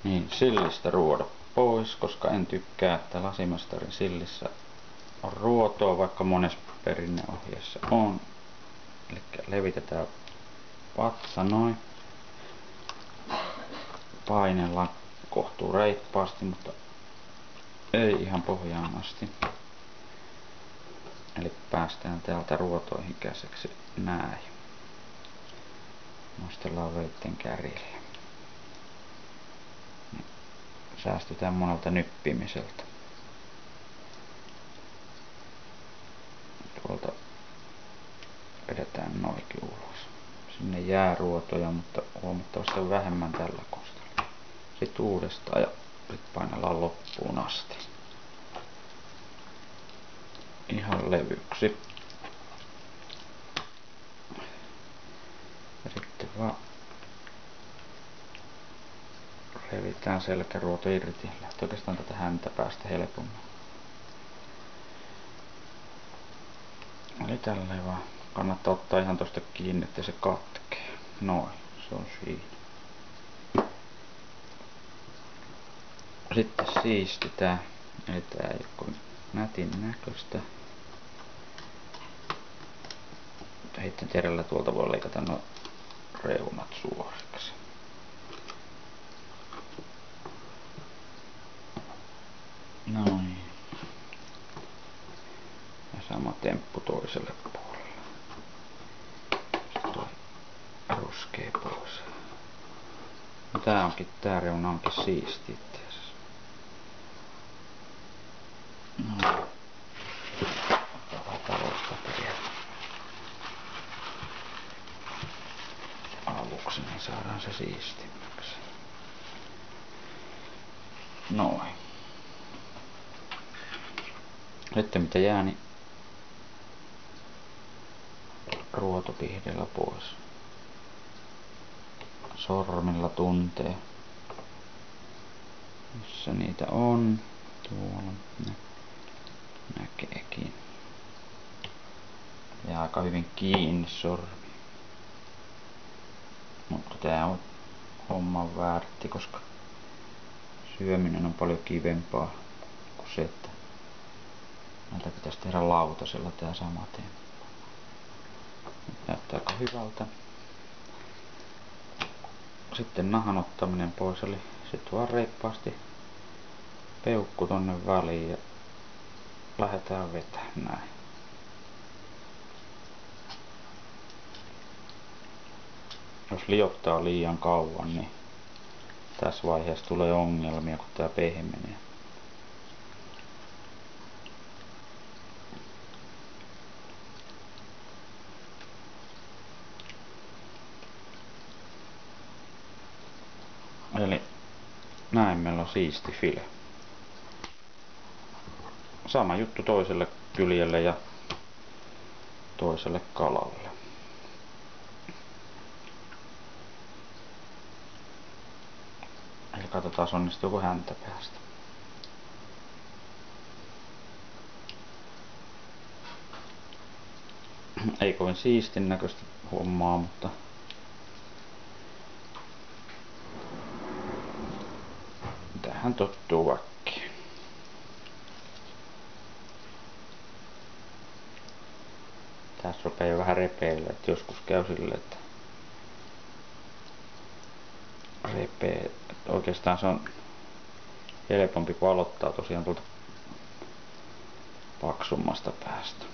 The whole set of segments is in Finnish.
Niin, sillistä ruodo pois, koska en tykkää, että lasimestarin sillissä on ruotoa, vaikka monessa perinneohjeessa on. Eli levitetään vatsa noin. Painellaan kohtuu reippaasti, mutta ei ihan pohjaan asti. Eli päästään täältä ruotoihin käsiksi näin. Nostellaan veitten kärjellä. Säästytään monelta nyppimiseltä. Tuolta vedetään noikin ulos. Sinne jää ruotoja, mutta huomattavasti vähemmän tällä kostalla. Sitten uudestaan ja sitten painellaan loppuun asti. Ihan levyksi. Ja sitten vaan revitään selkäruoto irti. Lähtee oikeastaan tätä häntä päästä helpommin. Eli tälleen vaan. Kannattaa ottaa ihan tosta kiinni, ettei se katkee. Noin, se on siinä. Sitten siistitään. Eli tää ei ole nätin näköistä. Heitten terällä tuolta voi leikata nuo reunat suoriksi. Noin. Ja sama temppu toiselle puolelle. Sitten toi ruskee pois. No tää reuna onkin siisti itse asiassa. No. Ottaa talouspaperia aluksi, niin saadaan se siistimmäksi. Noin. Sitten mitä jää, niin ruotopihdeellä pois. Sormilla tuntee, missä niitä on. Tuolla näkeekin. Ja aika hyvin kiinni sormi. Mutta tää on homman väärti, koska syöminen on paljon kivempaa kuin se, että näitä pitäisi tehdä lautasella tää sama temppu. Nyt näyttää aika hyvältä. Sitten nahan ottaminen pois, eli sit vaan reippaasti peukku tonne väliin ja lähdetään vetämään näin. Jos liottaa liian kauan, niin tässä vaiheessa tulee ongelmia, kun tää pehmenee. Eli näin meillä on siisti file. Sama juttu toiselle kyljelle ja toiselle kalalle. Eli katsotaan onnistuuko häntä päästä. Ei kovin siistin näköistä hommaa, mutta tähän tottuu väkkiin. Tässä rupeaa jo vähän repeillä, että joskus käy silleen, että repee. Oikeastaan se on helpompi, kun aloittaa tosiaan tuolta paksummasta päästä.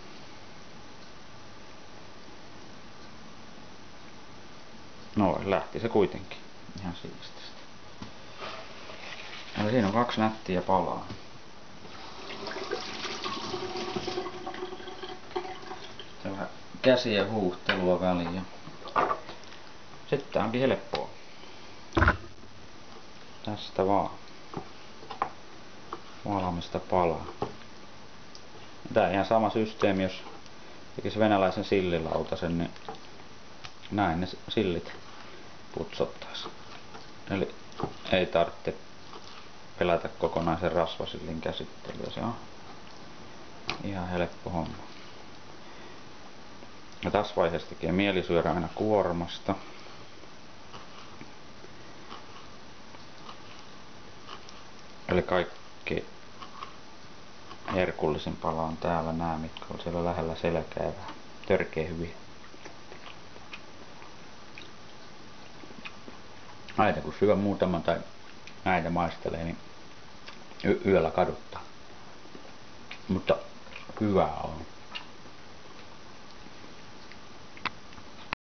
Noin, lähti se kuitenkin ihan siististi. Eli siinä on 2 nättiä palaa. Vähän käsien huuhtelua väliin. Sitten tää onkin helppoa. Tästä vaan valmista palaa. Tää on ihan sama systeemi, jos tekisi venäläisen sillilautasen, niin näin ne sillit putsottais. Eli ei tarvitse pelätä kokonaisen rasvasillin käsittelyä, se on ihan helppo homma. Ja tässä vaiheessa tekee mieli syödä aina kuormasta. Eli kaikki herkullisin pala on täällä nämä, mitkä on siellä lähellä selkää ja törkeä hyviä. Aina kun syö muutaman tai näitä maistelee, niin yöllä kaduttaa. Mutta hyvää on.